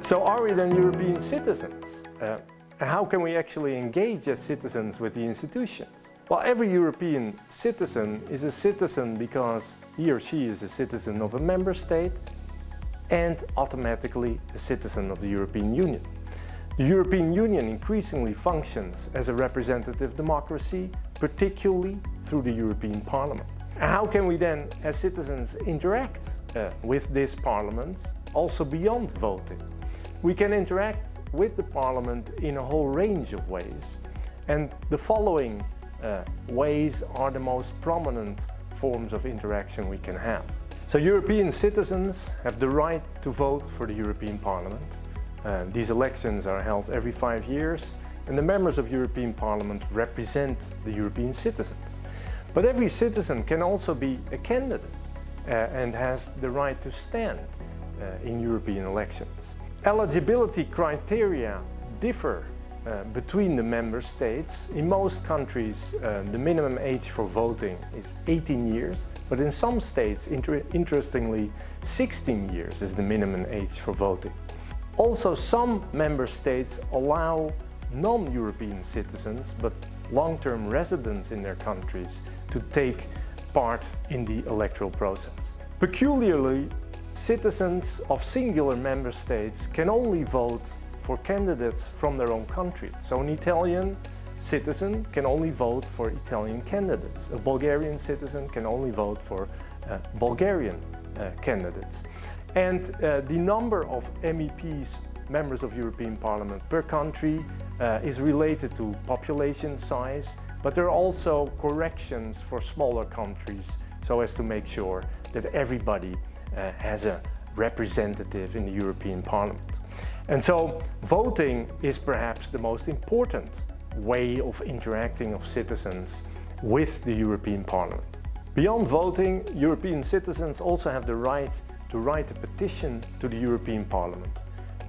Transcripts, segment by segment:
So are we then European citizens? How can we actually engage as citizens with the institutions? Well, every European citizen is a citizen because he or she is a citizen of a member state and automatically a citizen of the European Union. The European Union increasingly functions as a representative democracy, particularly through the European Parliament. How can we then, as citizens, interact with this Parliament, also beyond voting? We can interact with the Parliament in a whole range of ways, and the following ways are the most prominent forms of interaction we can have. So European citizens have the right to vote for the European Parliament. These elections are held every 5 years, and the members of European Parliament represent the European citizens. But every citizen can also be a candidate and has the right to stand in European elections. Eligibility criteria differ between the member states. In most countries, the minimum age for voting is 18 years, but in some states, interestingly, 16 years is the minimum age for voting. Also, some member states allow non-European citizens, but long-term residents in their countries, to take part in the electoral process. Peculiarly, citizens of singular member states can only vote for candidates from their own country. So an Italian citizen can only vote for Italian candidates. A Bulgarian citizen can only vote for Bulgarian candidates. And the number of MEPs, members of European Parliament, per country is related to population size, but there are also corrections for smaller countries so as to make sure that everybody has a representative in the European Parliament. And so voting is perhaps the most important way of interacting of citizens with the European Parliament. Beyond voting, European citizens also have the right to write a petition to the European Parliament.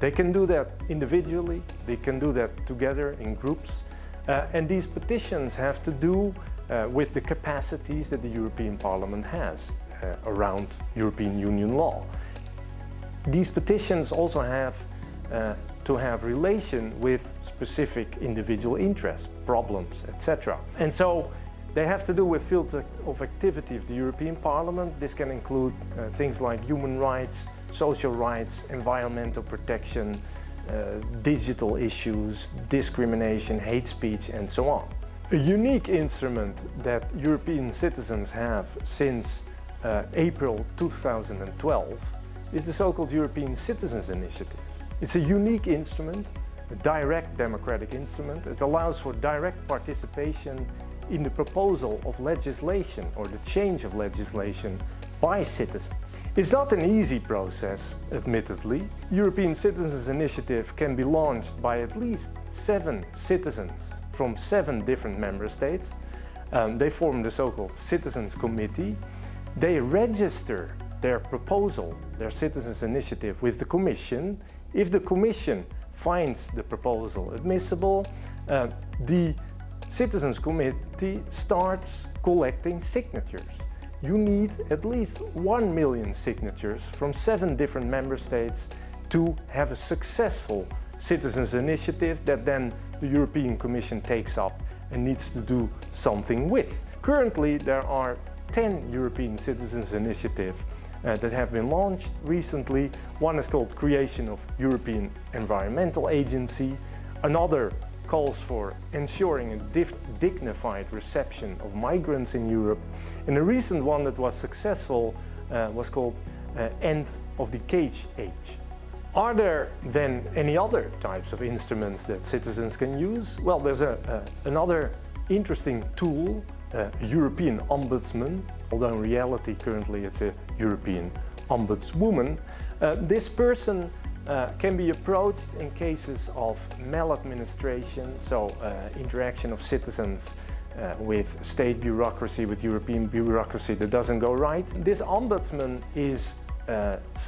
They can do that individually, they can do that together in groups, and these petitions have to do with the capacities that the European Parliament has around European Union law. These petitions also have to have relation with specific individual interests, problems, etc. And so they have to do with fields of activity of the European Parliament. This can include things like human rights, social rights, environmental protection, digital issues, discrimination, hate speech, and so on. A unique instrument that European citizens have since April 2012 is the so-called European Citizens Initiative. It's a unique instrument, a direct democratic instrument. It allows for direct participation in the proposal of legislation or the change of legislation by citizens. It's not an easy process, admittedly. European Citizens Initiative can be launched by at least 7 citizens from 7 different member states. They form the so-called Citizens Committee. They register their proposal, their Citizens Initiative, with the Commission. If the Commission finds the proposal admissible, the Citizens Committee starts collecting signatures. You need at least 1 million signatures from 7 different member states to have a successful Citizens Initiative that then the European Commission takes up and needs to do something with. Currently, there are 10 European Citizens Initiatives that have been launched recently. One is called Creation of European Environmental Agency. Another calls for ensuring a dignified reception of migrants in Europe. And a recent one that was successful was called End of the Cage Age. Are there then any other types of instruments that citizens can use? Well, there's another interesting tool, a European Ombudsman, although in reality currently it's a European Ombudswoman. This person can be approached in cases of maladministration, so interaction of citizens with state bureaucracy, with European bureaucracy that doesn't go right. This ombudsman is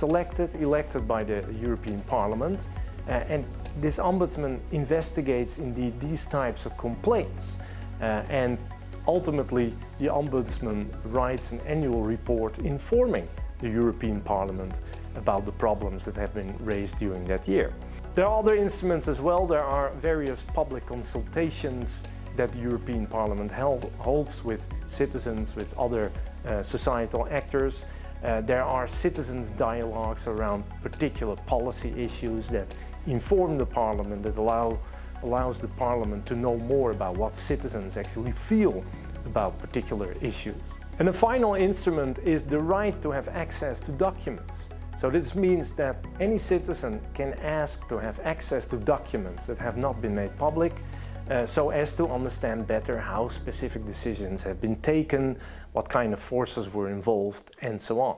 elected by the European Parliament, and this ombudsman investigates indeed these types of complaints. And ultimately, the ombudsman writes an annual report informing the European Parliament about the problems that have been raised during that year. There are other instruments as well. There are various public consultations that the European Parliament holds with citizens, with other societal actors. There are citizens' dialogues around particular policy issues that inform the Parliament, that allows the Parliament to know more about what citizens actually feel about particular issues. And the final instrument is the right to have access to documents. So this means that any citizen can ask to have access to documents that have not been made public, so as to understand better how specific decisions have been taken, what kind of forces were involved, and so on.